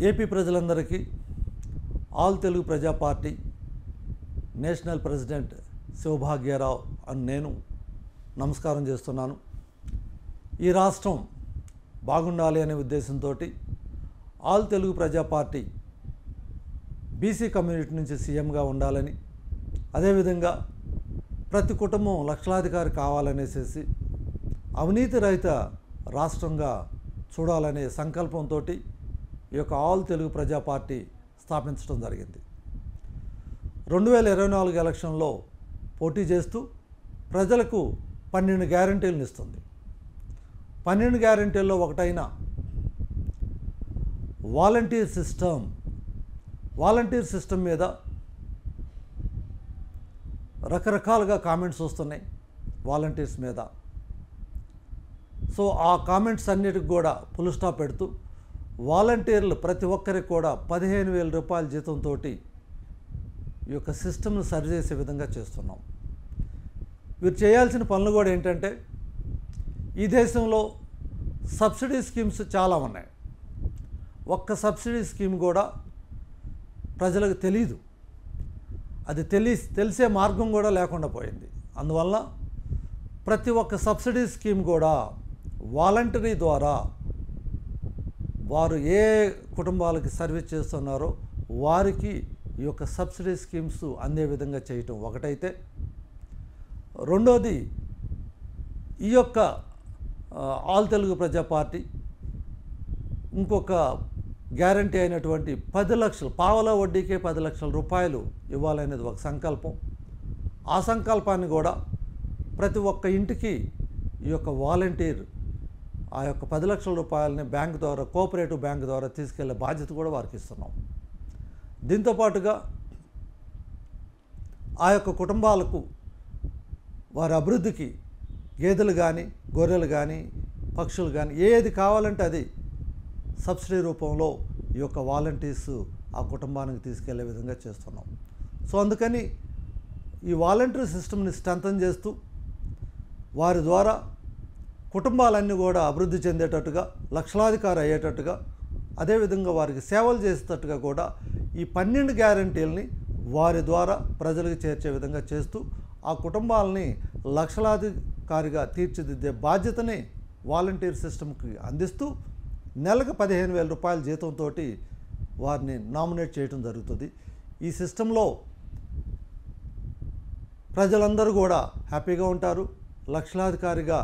AP ప్రజలందరికీ all Telugu ప్రజా party national president Siva Bhagya Rao అని నేను నమస్కారం చేస్తున్నాను. ఈ రాష్ట్రం బాగుండాలి అనే ఉద్దేశంతో ఆల్ తెలుగు ప్రజా పార్టీ బీసీ కమ్యూనిటీ నుంచి సీఎంగా ఉండాలని, అదేవిధంగా ప్రతి కుటుంబం లక్షలాధికారి కావాలనేసి అవినీతి రహిత రాష్ట్రంగా చూడాలనే సంకల్పంతో ఈ యొక్క ఆల్ తెలుగు ప్రజా పార్టీ స్థాపించడం జరిగింది. 2024 ఎలక్షన్లో పోటీ చేస్తూ ప్రజలకు 12 గ్యారంటీలను ఇస్తుంది. 12 గ్యారంటీల్లో ఒకటైన వాలంటీర్ సిస్టమ్ మీద రకరకాలుగా కామెంట్స్ వస్తున్నాయి వాలంటీర్స్ మీద. సో ఆ కామెంట్స్ అన్నిటికి కూడా ఫుల్ స్టాప్ పెడుతూ వాలంటీర్లు ప్రతి ఒక్కరికి కూడా 15,000 రూపాయల జీతంతో ఈ యొక్క సిస్టమ్ను సరిచేసే విధంగా చేస్తున్నాం. వీరు చేయాల్సిన పనులు కూడా ఏంటంటే, ఈ దేశంలో సబ్సిడీ స్కీమ్స్ చాలా ఉన్నాయి. ఒక్క సబ్సిడీ స్కీమ్ కూడా ప్రజలకు తెలియదు. అది తెలిసే మార్గం కూడా లేకుండా పోయింది. అందువల్ల ప్రతి ఒక్క సబ్సిడీ స్కీమ్ కూడా వాలంటరీ ద్వారా వారు ఏ కుటుంబాలకి సర్వీస్ చేస్తున్నారో వారికి ఈ యొక్క సబ్సిడీ స్కీమ్స్ అందే విధంగా చేయటం ఒకటైతే, రెండోది ఈ యొక్క ఆల్ తెలుగు ప్రజా పార్టీ ఇంకొక గ్యారంటీ అయినటువంటి 10 లక్షలు పావలా వడ్డీకే 10 లక్షల రూపాయలు ఇవ్వాలనేది ఒక సంకల్పం. ఆ సంకల్పాన్ని కూడా ప్రతి ఒక్క ఇంటికి ఈ యొక్క వాలంటీర్ ఆ యొక్క 10 లక్షల రూపాయలని బ్యాంకు ద్వారా, కోఆపరేటివ్ బ్యాంకు ద్వారా తీసుకెళ్లే బాధ్యత కూడా వారికి ఇస్తున్నాం. దీంతోపాటుగా ఆ యొక్క కుటుంబాలకు వారి అభివృద్ధికి గేదెలు కానీ, గొర్రెలు కానీ, పక్షులు కానీ ఏది కావాలంటే అది సబ్సిడీ రూపంలో ఈ యొక్క వాలంటీర్స్ ఆ కుటుంబానికి తీసుకెళ్లే విధంగా చేస్తున్నాం. సో అందుకని ఈ వాలంటీర్ సిస్టమ్ని స్ట్రెంథన్ చేస్తూ వారి ద్వారా కుటుంబాలన్నీ కూడా అభివృద్ధి చెందేటట్టుగా, లక్షలాధికారి అయ్యేటట్టుగా, అదేవిధంగా వారికి సేవలు చేసేటట్టుగా కూడా ఈ 12 గ్యారంటీలని వారి ద్వారా ప్రజలకు చేర్చే విధంగా చేస్తూ ఆ కుటుంబాలని లక్షలాధికారిగా తీర్చిదిద్దే బాధ్యతని వాలంటీర్ సిస్టమ్కి అందిస్తూ నెలకు 15,000 రూపాయల జీతంతో వారిని నామినేట్ చేయడం జరుగుతుంది. ఈ సిస్టంలో ప్రజలందరూ కూడా హ్యాపీగా ఉంటారు, లక్షలాధికారిగా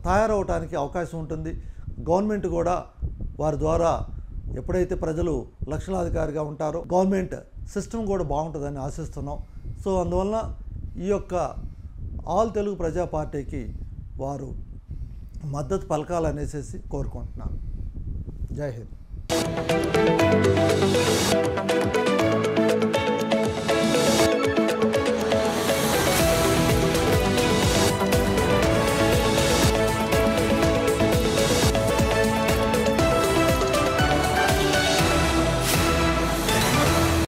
తయారవడానికి అవకాశం ఉంటుంది. గవర్నమెంట్ కూడా వారి ద్వారా ఎప్పుడైతే ప్రజలు లక్షలాధికారిగా ఉంటారో గవర్నమెంట్ సిస్టమ్ కూడా బాగుంటుందని ఆశిస్తున్నాం. సో అందువలన ఈ యొక్క ఆల్ తెలుగు ప్రజా పార్టీకి వారు మద్దతు పలకాలనేసి కోరుకుంటున్నాను. జై హింద్.